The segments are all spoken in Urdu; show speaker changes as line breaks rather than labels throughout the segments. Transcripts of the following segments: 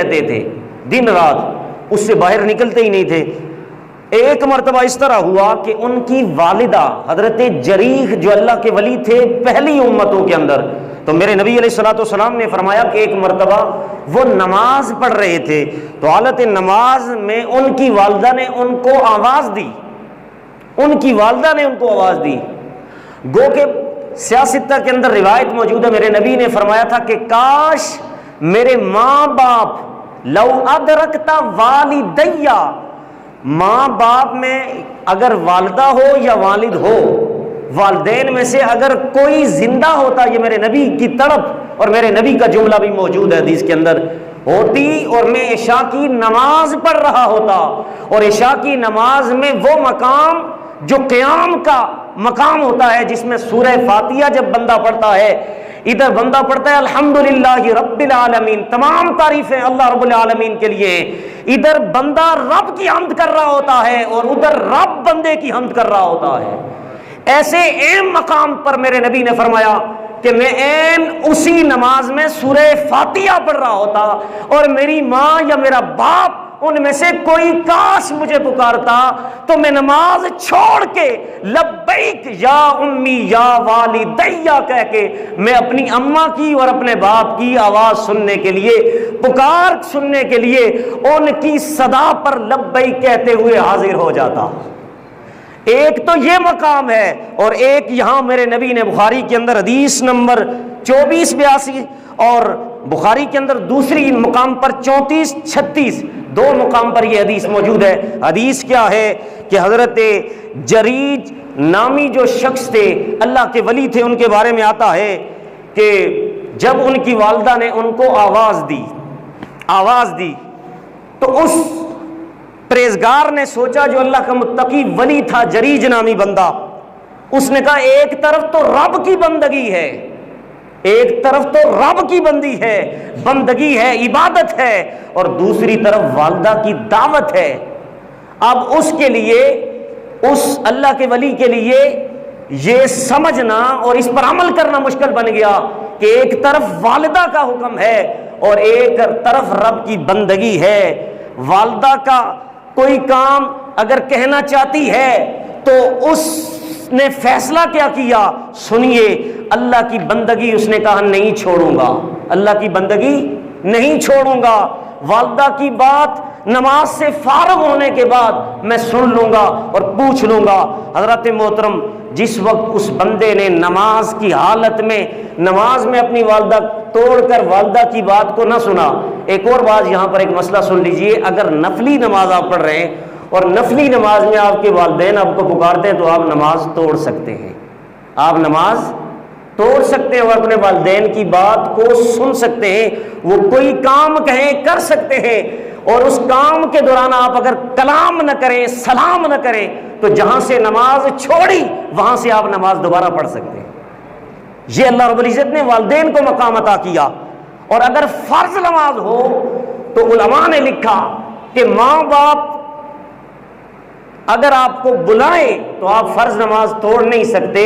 رہتے تھے دن رات، اس سے باہر نکلتے ہی نہیں تھے۔ ایک مرتبہ اس طرح ہوا کہ ان کی والدہ حضرت جریح جو اللہ کے ولی تھے پہلی امتوں کے اندر، تو میرے نبی علیہ الصلوۃ والسلام نے فرمایا کہ ایک مرتبہ وہ نماز پڑھ رہے تھے تو حالت نماز میں ان کی والدہ نے ان کو آواز دی، ان کی والدہ نے ان کو آواز دی۔ گو کہ سیاستہ کے اندر روایت موجود ہے، میرے نبی نے فرمایا تھا کہ کاش میرے ماں باپ، لو ادرکتا والدیہ، ماں باپ میں اگر والدہ ہو یا والد ہو، والدین میں سے اگر کوئی زندہ ہوتا، یہ میرے نبی کی تڑپ اور میرے نبی کا جملہ بھی موجود ہے حدیث کے اندر، ہوتی اور میں عشاء کی نماز پڑھ رہا ہوتا، اور عشاء کی نماز میں وہ مقام جو قیام کا مقام ہوتا ہے جس میں سورہ فاتحہ جب بندہ پڑھتا ہے، ادھر بندہ پڑھتا ہے الحمدللہ رب العالمین، تمام تعریفیں اللہ رب العالمین کے لیے، ادھر بندہ رب کی حمد کر رہا ہوتا ہے اور ادھر رب بندے کی حمد کر رہا ہوتا ہے، ایسے اہم مقام پر میرے نبی نے فرمایا کہ میں عین اسی نماز میں سورہ فاتحہ پڑھ رہا ہوتا اور میری ماں یا میرا باپ ان میں سے کوئی کاش مجھے پکارتا تو میں نماز چھوڑ کے لبیک یا امی یا والدیہ کہہ کے میں اپنی اماں کی اور اپنے باپ کی آواز سننے کے لیے، پکار سننے کے لیے ان کی صدا پر لبیک کہتے ہوئے حاضر ہو جاتا۔ ایک تو یہ مقام ہے، اور ایک یہاں میرے نبی نے بخاری کے اندر حدیث نمبر 2482 اور بخاری کے اندر دوسری مقام پر 3436 دو مقام پر یہ حدیث موجود ہے۔ حدیث کیا ہے کہ حضرت جریج نامی جو شخص تھے، اللہ کے ولی تھے، ان کے بارے میں آتا ہے کہ جب ان کی والدہ نے ان کو آواز دی تو اس پریزگار نے سوچا، جو اللہ کا متقی ولی تھا جریج نامی بندہ، اس نے کہا ایک طرف تو رب کی بندگی ہے، ایک طرف تو رب کی بندگی ہے، عبادت ہے، اور دوسری طرف والدہ کی دعوت ہے۔ اب اس کے لیے، اس اللہ کے ولی کے لیے یہ سمجھنا اور اس پر عمل کرنا مشکل بن گیا کہ ایک طرف والدہ کا حکم ہے اور ایک طرف رب کی بندگی ہے۔ والدہ کا کوئی کام اگر کہنا چاہتی ہے تو اس نے فیصلہ کیا کیا، سنیے، اللہ کی بندگی اس نے کہا نہیں چھوڑوں گا، اللہ کی بندگی نہیں چھوڑوں گا، والدہ کی بات نماز سے فارغ ہونے کے بعد میں سن لوں گا اور پوچھ لوں گا۔ حضرت محترم، جس وقت اس بندے نے نماز کی حالت میں، نماز میں اپنی والدہ توڑ کر والدہ کی بات کو نہ سنا۔ ایک اور بات یہاں پر ایک مسئلہ سن لیجئے، اگر نفلی نماز آپ پڑھ رہے ہیں اور نفلی نماز میں آپ کے والدین آپ کو پکارتے ہیں تو آپ نماز توڑ سکتے ہیں، آپ نماز توڑ سکتے ہیں اور اپنے والدین کی بات کو سن سکتے ہیں، وہ کوئی کام کہیں کر سکتے ہیں، اور اس کام کے دوران آپ اگر کلام نہ کریں، سلام نہ کریں، تو جہاں سے نماز چھوڑی وہاں سے آپ نماز دوبارہ پڑھ سکتے ہیں۔ یہ اللہ رب العزت نے والدین کو مقام عطا کیا۔ اور اگر فرض نماز ہو تو علماء نے لکھا کہ ماں باپ اگر آپ کو بلائے تو آپ فرض نماز توڑ نہیں سکتے،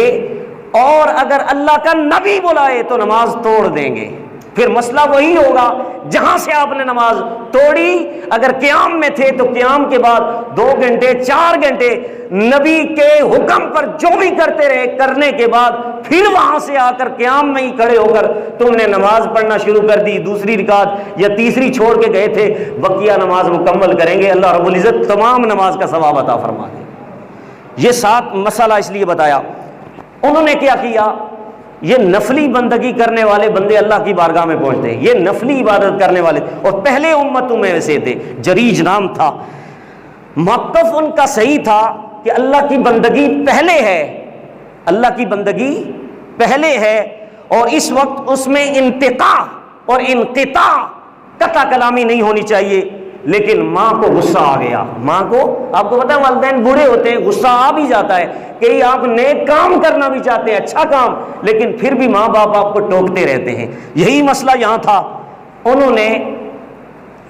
اور اگر اللہ کا نبی بلائے تو نماز توڑ دیں گے۔ پھر مسئلہ وہی ہوگا جہاں سے آپ نے نماز توڑی، اگر قیام میں تھے تو قیام کے بعد 2 گھنٹے 4 گھنٹے نبی کے حکم پر جو بھی کرتے رہے، کرنے کے بعد پھر وہاں سے آ کر قیام میں ہی کھڑے ہو کر تم نے نماز پڑھنا شروع کر دی، دوسری رکعت یا تیسری چھوڑ کے گئے تھے، بقیہ نماز مکمل کریں گے، اللہ رب العزت تمام نماز کا ثواب عطا فرما دے۔ یہ 7 مسئلہ اس لیے بتایا۔ انہوں نے کیا کیا، یہ نفلی بندگی کرنے والے بندے اللہ کی بارگاہ میں پہنچتے ہیں، یہ نفلی عبادت کرنے والے، اور پہلے امتوں میں سے تھے، جریج نام تھا۔ موقف ان کا صحیح تھا کہ اللہ کی بندگی پہلے ہے، اللہ کی بندگی پہلے ہے، اور اس وقت اس میں انتقاء اور انقطاع، قطع کلامی نہیں ہونی چاہیے۔ لیکن ماں کو غصہ آ گیا، ماں کو، آپ کو پتا ہے والدین بوڑھے ہوتے ہیں، غصہ آ بھی جاتا ہے، کئی آپ نیک کام کرنا بھی چاہتے ہیں، اچھا کام، لیکن پھر بھی ماں باپ آپ کو ٹوکتے رہتے ہیں۔ یہی مسئلہ یہاں تھا، انہوں نے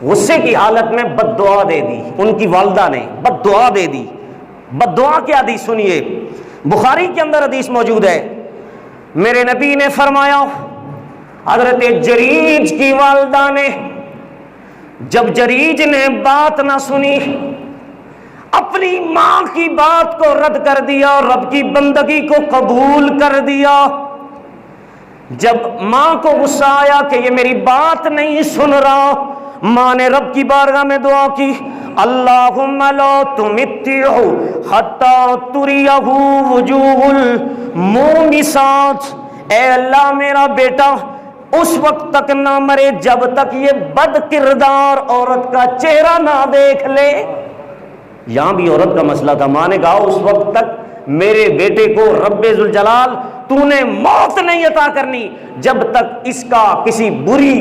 غصے کی حالت میں بد دعا دے دی، ان کی والدہ نے بد دعا دے دی۔ بد دعا کیا دی سنیے، بخاری کے اندر حدیث موجود ہے، میرے نبی نے فرمایا، حضرت جریج کی والدہ نے جب جریج نے بات نہ سنی، اپنی ماں کی بات کو رد کر دیا اور رب کی بندگی کو قبول کر دیا، جب ماں کو غصہ آیا کہ یہ میری بات نہیں سن رہا، ماں نے رب کی بارگاہ میں دعا کی، اللہم لا تمتعہ حتی تریہ وجوہ المومسات، اے اللہ میرا بیٹا اس وقت تک نہ مرے جب تک یہ بد کردار عورت کا چہرہ نہ دیکھ لے۔ یہاں بھی عورت کا مسئلہ تھا، ماں نے کہا اس وقت تک میرے بیٹے کو رب ذوالجلال تو نے موت نہیں عطا کرنی جب تک اس کا کسی بری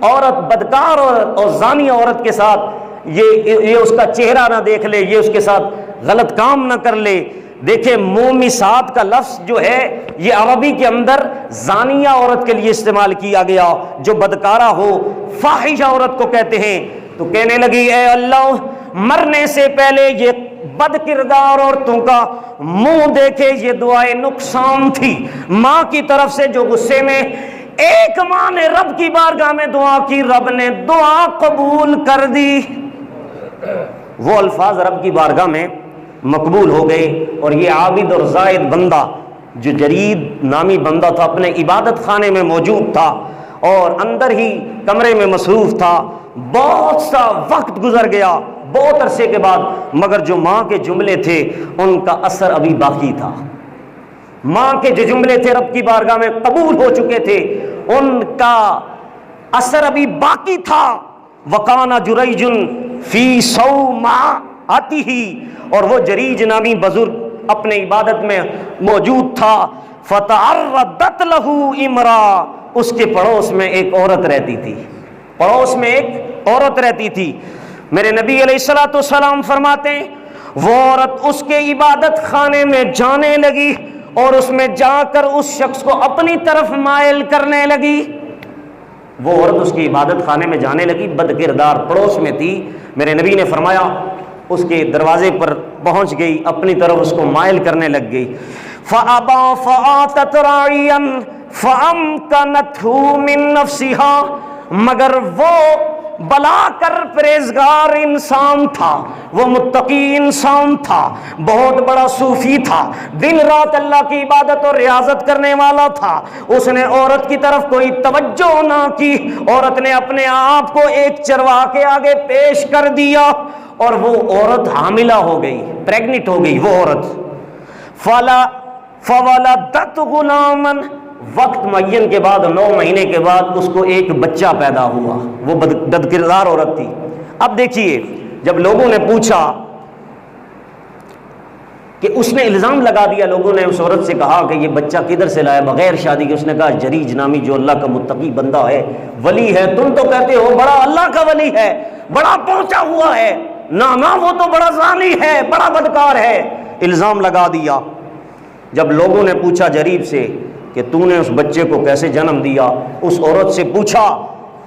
عورت، بدکار اور زانی عورت کے ساتھ یہ اس کا چہرہ نہ دیکھ لے، یہ اس کے ساتھ غلط کام نہ کر لے۔ دیکھیں مومسات کا لفظ جو ہے یہ عربی کے اندر زانیہ عورت کے لیے استعمال کیا گیا، جو بدکارہ ہو، فاحش عورت کو کہتے ہیں۔ تو کہنے لگی اے اللہ مرنے سے پہلے یہ بد کردار عورتوں کا منہ دیکھے، یہ دعائے نقصان تھی ماں کی طرف سے، جو غصے میں ایک ماں نے رب کی بارگاہ میں دعا کی، رب نے دعا قبول کر دی، وہ الفاظ رب کی بارگاہ میں مقبول ہو گئے۔ اور یہ عابد اور زاہد بندہ جو جرید نامی بندہ تھا اپنے عبادت خانے میں موجود تھا اور اندر ہی کمرے میں مصروف تھا، بہت سا وقت گزر گیا بہت عرصے کے بعد، مگر جو ماں کے جملے تھے ان کا اثر ابھی باقی تھا۔ ماں کے جو جملے تھے رب کی بارگاہ میں قبول ہو چکے تھے، ان کا اثر ابھی باقی تھا۔ وَقَانَ جُرَيْجٌ فِي صَوْمَعَتِهِ، اور وہ جریج نامی بزرگ اپنے عبادت میں موجود تھا۔ فَتَعَرَّضَتْ لَهُ امْرَأَةٌ، اس کے پڑوس میں ایک عورت رہتی تھی، پڑوس میں ایک عورت رہتی تھی۔ میرے نبی علیہ الصلوۃ والسلام فرماتے ہیں وہ عورت اس کے عبادت خانے میں جانے لگی اور اس میں جا کر اس شخص کو اپنی طرف مائل کرنے لگی۔ وہ عورت اس کی عبادت خانے میں جانے لگی، بد کردار پڑوس میں تھی، میرے نبی نے فرمایا اس کے دروازے پر پہنچ گئی، اپنی طرف اس کو مائل کرنے لگ گئی۔ فَأَبَى فَآتَتْ رَاعِيًا فَأَمْكَنَتْهُ مِن نَفْسِهَا، مگر وہ بلا کر پرہیزگار انسان تھا، وہ متقی انسان تھا، بہت بڑا صوفی تھا، دن رات اللہ کی عبادت اور ریاضت کرنے والا تھا۔ اس نے عورت کی طرف کوئی توجہ نہ کی، عورت نے اپنے آپ کو ایک چرواہا کے آگے پیش کر دیا اور وہ عورت حاملہ ہو گئی، پریگنٹ ہو گئی وہ عورت۔ فَوَلَدَتْ غُلَامًا، وقت معین کے بعد 9 مہینے کے بعد اس کو ایک بچہ پیدا ہوا، وہ بد کردار عورت تھی۔ اب دیکھیے جب لوگوں نے پوچھا کہ اس نے الزام لگا دیا، لوگوں نے اس عورت سے کہا کہ یہ بچہ کدھر سے لایا بغیر شادی کے؟ اس نے کہا جریج نامی جو اللہ کا متقی بندہ ہے، ولی ہے، تم تو کہتے ہو بڑا اللہ کا ولی ہے، بڑا پہنچا ہوا ہے، نہ وہ تو بڑا زانی ہے، بڑا بدکار ہے، الزام لگا دیا۔ جب لوگوں نے پوچھا جریب سے کہ تو نے اس بچے کو کیسے جنم دیا، اس عورت سے پوچھا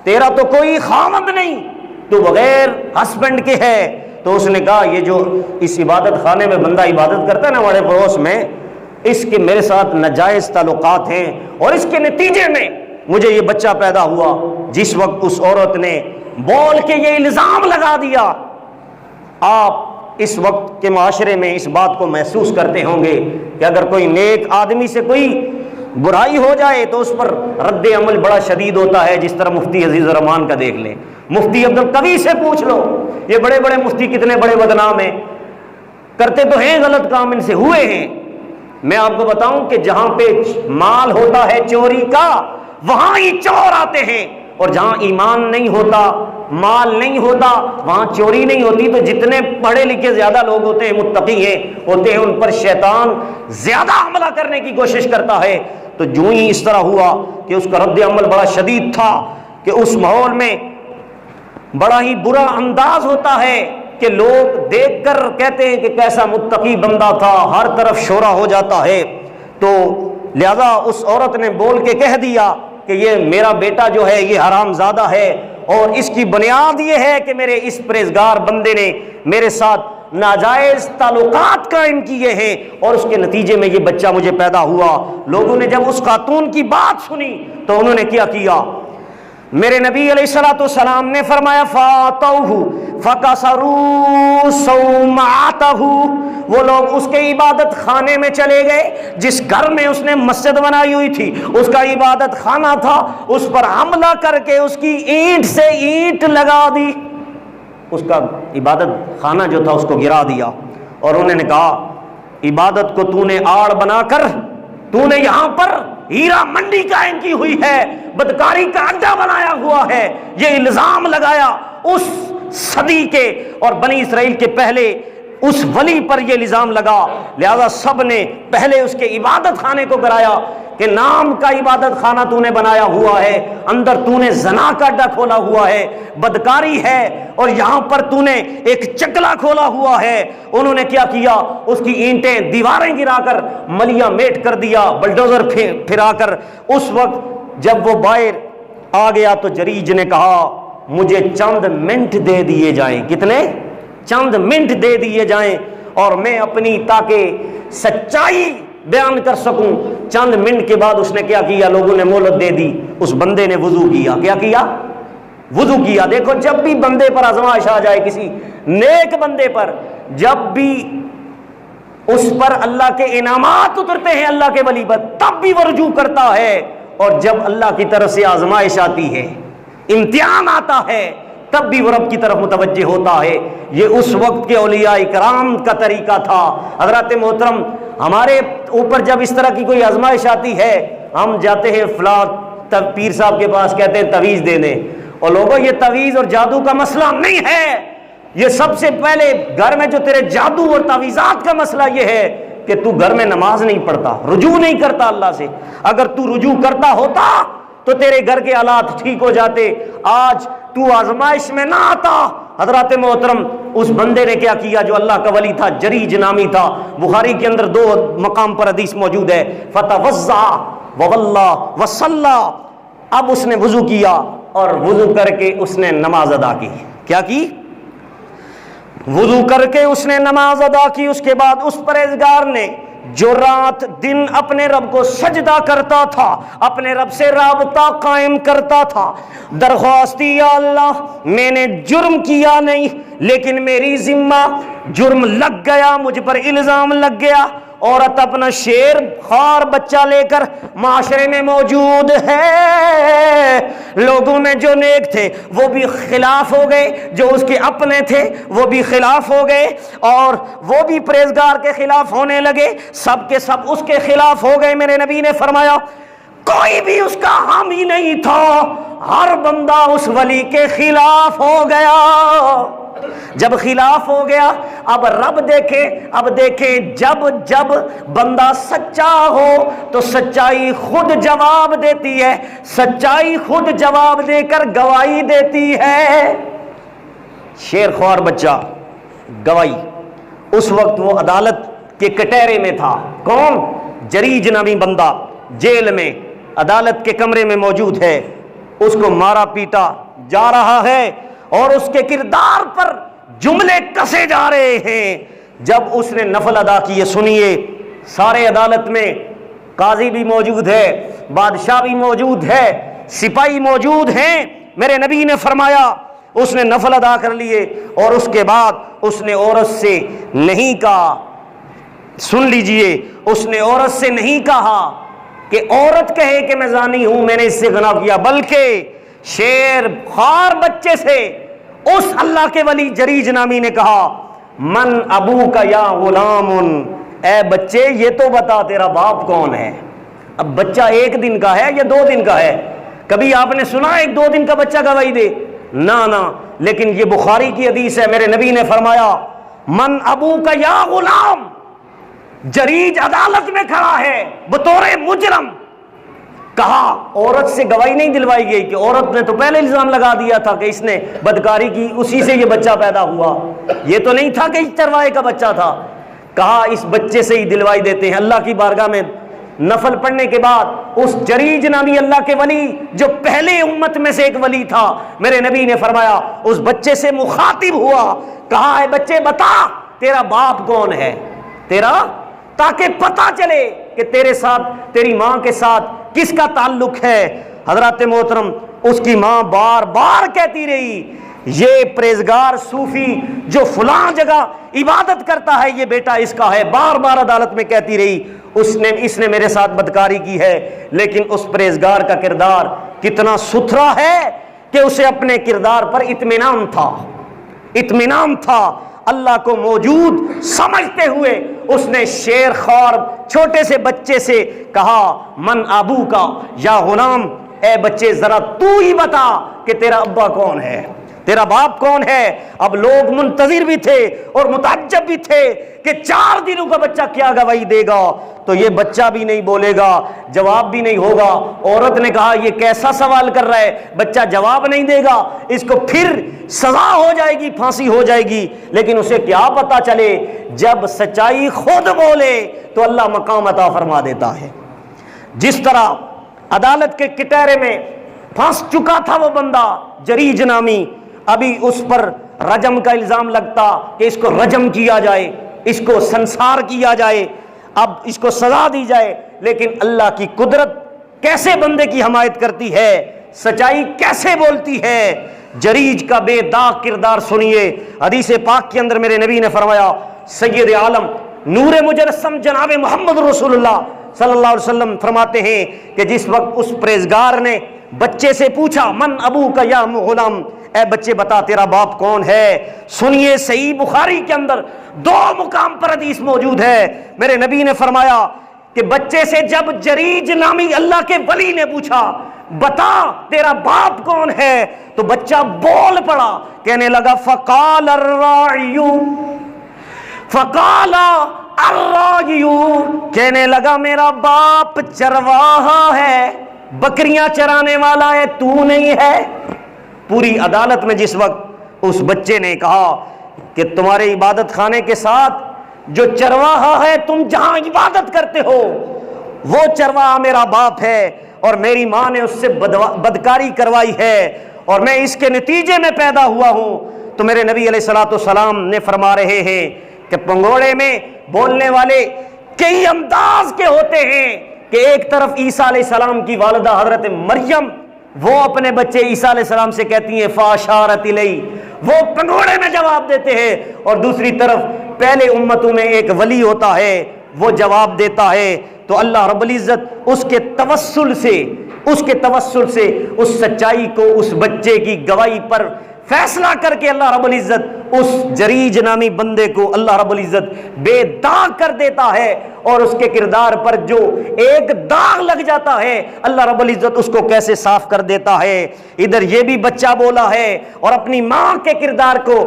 تیرا تو کوئی خاوند نہیں، تو بغیر ہسبینڈ کے ہے، تو اس نے کہا یہ جو اس عبادت خانے میں بندہ عبادت کرتا ہے نا ہمارے پڑوس میں، اس کے میرے ساتھ ناجائز تعلقات ہیں اور اس کے نتیجے میں مجھے یہ بچہ پیدا ہوا۔ جس وقت اس عورت نے بول کے یہ الزام لگا دیا، آپ اس وقت کے معاشرے میں اس بات کو محسوس کرتے ہوں گے کہ اگر کوئی نیک آدمی سے کوئی برائی ہو جائے تو اس پر رد عمل بڑا شدید ہوتا ہے، جس طرح مفتی عزیز الرحمان کا دیکھ لیں، مفتی عبدالقوی سے پوچھ لو، یہ بڑے بڑے مفتی کتنے بڑے بدنام ہیں، کرتے تو ہیں غلط کام، ان سے ہوئے ہیں۔ میں آپ کو بتاؤں کہ جہاں پہ مال ہوتا ہے چوری کا وہاں ہی چور آتے ہیں، اور جہاں ایمان نہیں ہوتا، مال نہیں ہوتا، وہاں چوری نہیں ہوتی۔ تو جتنے پڑھے لکھے زیادہ لوگ ہوتے ہیں، متقی ہوتے ہیں، ان پر شیطان زیادہ حملہ کرنے کی کوشش کرتا ہے۔ تو جو ہی اس طرح ہوا کہ اس کا رد عمل بڑا شدید تھا کہ اس ماحول میں بڑا ہی برا انداز ہوتا ہے کہ لوگ دیکھ کر کہتے ہیں کہ کیسا متقی بندہ تھا، ہر طرف شورا ہو جاتا ہے۔ تو لہذا اس عورت نے بول کے کہہ دیا کہ یہ میرا بیٹا جو ہے یہ حرام زادہ ہے، اور اس کی بنیاد یہ ہے کہ میرے اس پرہیزگار بندے نے میرے ساتھ ناجائز تعلقات قائم کیے ہیں، اور اس کے نتیجے میں یہ بچہ مجھے پیدا ہوا۔ لوگوں نے جب اس خاتون کی بات سنی تو انہوں نے کیا کیا، میرے نبی علیہ الصلوۃ والسلام نے فرمایا فاتوہ فکسروا صومعتہ، وہ لوگ اس کے عبادت خانے میں چلے گئے جس گھر میں اس نے مسجد بنائی ہوئی تھی، اس کا عبادت خانہ تھا، اس پر حملہ کر کے اس کی اینٹ سے اینٹ لگا دی، اس کا عبادت خانہ جو تھا اس کو گرا دیا، اور انہوں نے کہا عبادت کو تو نے آڑ بنا کر تو نے یہاں پر ہیرا منڈی قائم کی ہوئی ہے، بدکاری کا اڈا بنایا ہوا ہے، یہ الزام لگایا اس صدی کے اور بنی اسرائیل کے پہلے اس ولی پر یہ الزام لگا، لہذا سب نے پہلے اس کے عبادت خانے کو گرایا کہ نام کا عبادت خانہ تو نے بنایا ہوا ہے، اندر تو نے زنا کا اڈا کھولا ہوا ہے، بدکاری ہے، اور یہاں پر تو نے ایک چکلا کھولا ہوا ہے۔ انہوں نے کیا کیا؟ اس کی اینٹیں دیواریں گرا کر ملیاں میٹ کر دیا، بلڈوزر پھرا کر۔ اس وقت جب وہ باہر آ گیا تو جریج نے کہا مجھے چند منٹ دے دیے جائیں، کتنے؟ چند منٹ دے دیے جائیں اور میں اپنی تاکہ سچائی بیان کر سکوں۔ چند منٹ کے بعد اس نے کیا کیا؟ لوگوں نے مہلت دے دی، اس بندے نے وضو کیا۔ کیا کیا؟ وضو کیا۔ دیکھو جب بھی بندے پر آزمائش آ جائے، کسی نیک بندے پر، جب بھی اس پر اللہ کے انعامات اترتے ہیں اللہ کے ولی پر، تب بھی وہ رجوع کرتا ہے، اور جب اللہ کی طرف سے آزمائش آتی ہے، امتحان آتا ہے، تب بھی وہ رب کی طرف متوجہ ہوتا ہے۔ یہ اس وقت کے اولیاء کرام کا طریقہ تھا۔ حضرات محترم، ہمارے اوپر جب اس طرح کی کوئی آزمائش آتی ہے، ہم جاتے ہیں فلاں پیر صاحب کے پاس، کہتے ہیں تعویذ دے دیں، اور لوگوں یہ تعویذ اور جادو کا مسئلہ نہیں ہے، یہ سب سے پہلے گھر میں جو تیرے جادو اور تعویذات کا مسئلہ یہ ہے کہ تو گھر میں نماز نہیں پڑھتا، رجوع نہیں کرتا اللہ سے۔ اگر تو رجوع کرتا ہوتا تو تیرے گھر کے حالات ٹھیک ہو جاتے۔ آج تو آزمائش میں نہ آتا۔ حضرات محترم، اس بندے نے کیا کیا جو اللہ کا ولی تھا، جریج نامی تھا، بخاری کے اندر 2 مقام پر حدیث موجود ہے، فتوضا وولى وصلى۔ اب اس نے وضو کیا اور وضو کر کے اس نے نماز ادا کی۔ کیا کی؟ وضو کر کے اس نے نماز ادا کی۔ اس کے بعد اس پرہیزگار نے جو رات دن اپنے رب کو سجدہ کرتا تھا، اپنے رب سے رابطہ قائم کرتا تھا، درخواست دی یا اللہ میں نے جرم کیا نہیں لیکن میری ذمہ جرم لگ گیا، مجھ پر الزام لگ گیا۔ عورت اپنا شیر خوار بچہ لے کر معاشرے میں موجود ہے، لوگوں میں جو نیک تھے وہ بھی خلاف ہو گئے، جو اس کے اپنے تھے وہ بھی خلاف ہو گئے، اور وہ بھی پرہیزگار کے خلاف ہونے لگے، سب کے سب اس کے خلاف ہو گئے۔ میرے نبی نے فرمایا کوئی بھی اس کا حامی نہیں تھا، ہر بندہ اس ولی کے خلاف ہو گیا۔ جب خلاف ہو گیا، اب رب دیکھے جب بندہ سچا ہو تو سچائی خود جواب دیتی ہے، سچائی خود جواب دے کر گواہی دیتی ہے۔ شیر خوار بچہ گواہی، اس وقت وہ عدالت کے کٹہرے میں تھا۔ کون؟ جریج نامی بندہ جیل میں عدالت کے کمرے میں موجود ہے، اس کو مارا پیٹا جا رہا ہے اور اس کے کردار پر جملے کسے جا رہے ہیں۔ جب اس نے نفل ادا کیے، سنیے، سارے عدالت میں قاضی بھی موجود ہے، بادشاہ بھی موجود ہے، سپاہی موجود ہیں۔ میرے نبی نے فرمایا اس نے نفل ادا کر لیے اور اس کے بعد اس نے عورت سے نہیں کہا، سن لیجئے، اس نے عورت سے نہیں کہا کہ عورت کہے کہ میں زانی ہوں، میں نے اس سے گناہ کیا، بلکہ شیر خوار بچے سے اس اللہ کے ولی جریج نامی نے کہا من ابو کا یا غلام، اے بچے یہ تو بتا تیرا باپ کون ہے۔ اب بچہ 1 دن کا ہے یا 2 دن کا ہے؟ کبھی آپ نے سنا 1-2 دن کا بچہ گواہی دے؟ نہ، لیکن یہ بخاری کی حدیث ہے۔ میرے نبی نے فرمایا من ابو کا یا غلام، جریج عدالت میں کھڑا ہے بطور مجرم۔ کہا عورت سے گواہی نہیں دلوائی گئی کہ عورت نے تو پہلے الزام لگا دیا تھا کہ اس نے بدکاری کی، اسی سے یہ بچہ پیدا ہوا، یہ تو نہیں تھا کہ اس چروائے کا بچہ تھا۔ کہا اس بچے سے ہی دلوائی دیتے ہیں۔ اللہ کی بارگاہ میں نفل پڑھنے کے بعد اس جریج نامی اللہ کے ولی جو پہلے امت میں سے ایک ولی تھا، میرے نبی نے فرمایا اس بچے سے مخاطب ہوا، کہا اے بچے بتا تیرا باپ کون ہے، تیرا، تاکہ پتہ چلے کہ تیرے ساتھ، تیری ماں کے ساتھ کس کا تعلق ہے۔ حضرات محترم، اس کی ماں بار بار کہتی رہی یہ پرہیزگار صوفی جو فلاں جگہ عبادت کرتا ہے یہ بیٹا اس کا ہے، بار بار عدالت میں کہتی رہی اس نے میرے ساتھ بدکاری کی ہے، لیکن اس پرہیزگار کا کردار کتنا ستھرا ہے کہ اسے اپنے کردار پر اطمینان تھا، اللہ کو موجود سمجھتے ہوئے اس نے شیر خوار چھوٹے سے بچے سے کہا من ابو کا یا غلام، اے بچے ذرا تو ہی بتا کہ تیرا ابا کون ہے، تیرا باپ کون ہے۔ اب لوگ منتظر بھی تھے اور متعجب بھی تھے کہ 4 دنوں کا بچہ کیا گواہی دے گا، تو یہ بچہ بھی نہیں بولے گا، جواب بھی نہیں ہوگا۔ عورت نے کہا یہ کیسا سوال کر رہا ہے، بچہ جواب نہیں دے گا، اس کو پھر سزا ہو جائے گی، پھانسی ہو جائے گی۔ لیکن اسے کیا پتا چلے جب سچائی خود بولے تو اللہ مقام عطا فرما دیتا ہے۔ جس طرح عدالت کے کٹہرے میں پھنس چکا تھا وہ بندہ جریج نامی، ابھی اس پر رجم کا الزام لگتا کہ اس کو رجم کیا جائے، اس کو سنسار کیا جائے، اب اس کو سزا دی جائے، لیکن اللہ کی قدرت کیسے بندے کی حمایت کرتی ہے، سچائی کیسے بولتی ہے۔ جریج کا بے داغ کردار سنیے، حدیث پاک کے اندر میرے نبی نے فرمایا، سید عالم نور مجسم جناب محمد رسول اللہ صلی اللہ علیہ وسلم فرماتے ہیں کہ جس وقت اس پرہیزگار نے بچے سے پوچھا من ابو کا یا غلام، اے بچے بتا تیرا باپ کون ہے، سنیے صحیح بخاری کے اندر 2 مقام پر حدیث موجود ہے، میرے نبی نے فرمایا کہ بچے سے جب جریج نامی اللہ کے ولی نے پوچھا بتا تیرا باپ کون ہے، تو بچہ بول پڑا، کہنے لگا فقال الراعی، کہنے لگا میرا باپ چرواہا ہے، بکریاں چرانے والا ہے، تو نہیں ہے۔ پوری عدالت میں جس وقت اس بچے نے کہا کہ تمہارے عبادت خانے کے ساتھ جو چرواہا ہے تم جہاں عبادت کرتے ہو وہ چرواہا میرا باپ ہے اور میری ماں نے اس سے بدکاری کروائی ہے اور میں اس کے نتیجے میں پیدا ہوا ہوں، تو میرے نبی علیہ الصلوۃ والسلام نے فرما رہے ہیں کہ پنگوڑے میں بولنے والے کئی انداز کے ہوتے ہیں کہ ایک طرف عیسیٰ علیہ السلام کی والدہ حضرت مریم وہ اپنے بچے عیسیٰ علیہ السلام سے کہتی ہیں فاشارت الی، وہ پنگوڑے میں جواب دیتے ہیں، اور دوسری طرف پہلے امتوں میں ایک ولی ہوتا ہے وہ جواب دیتا ہے۔ تو اللہ رب العزت اس کے توسل سے اس سچائی کو اس بچے کی گواہی پر فیصلہ کر کے اللہ رب العزت اس جریج نامی بندے کو اللہ رب العزت بے داغ کر دیتا ہے، اور اس کے کردار پر جو ایک داغ لگ جاتا ہے اللہ رب العزت اس کو کیسے صاف کر دیتا ہے۔ ادھر یہ بھی بچہ بولا ہے اور اپنی ماں کے کردار کو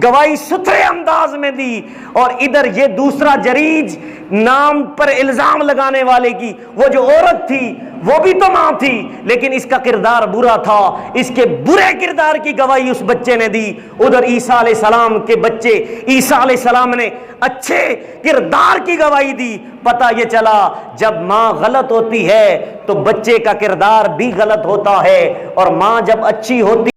گواہی ستھرے انداز میں دی، اور ادھر یہ دوسرا جریج نام پر الزام لگانے والے کی وہ جو عورت تھی وہ بھی تو ماں تھی، لیکن اس کا کردار برا تھا، اس کے برے کردار کی گواہی اس بچے نے دی۔ ادھر عیسیٰ علیہ السلام کے بچے عیسیٰ علیہ السلام نے اچھے کردار کی گواہی دی۔ پتہ یہ چلا جب ماں غلط ہوتی ہے تو بچے کا کردار بھی غلط ہوتا ہے، اور ماں جب اچھی ہوتی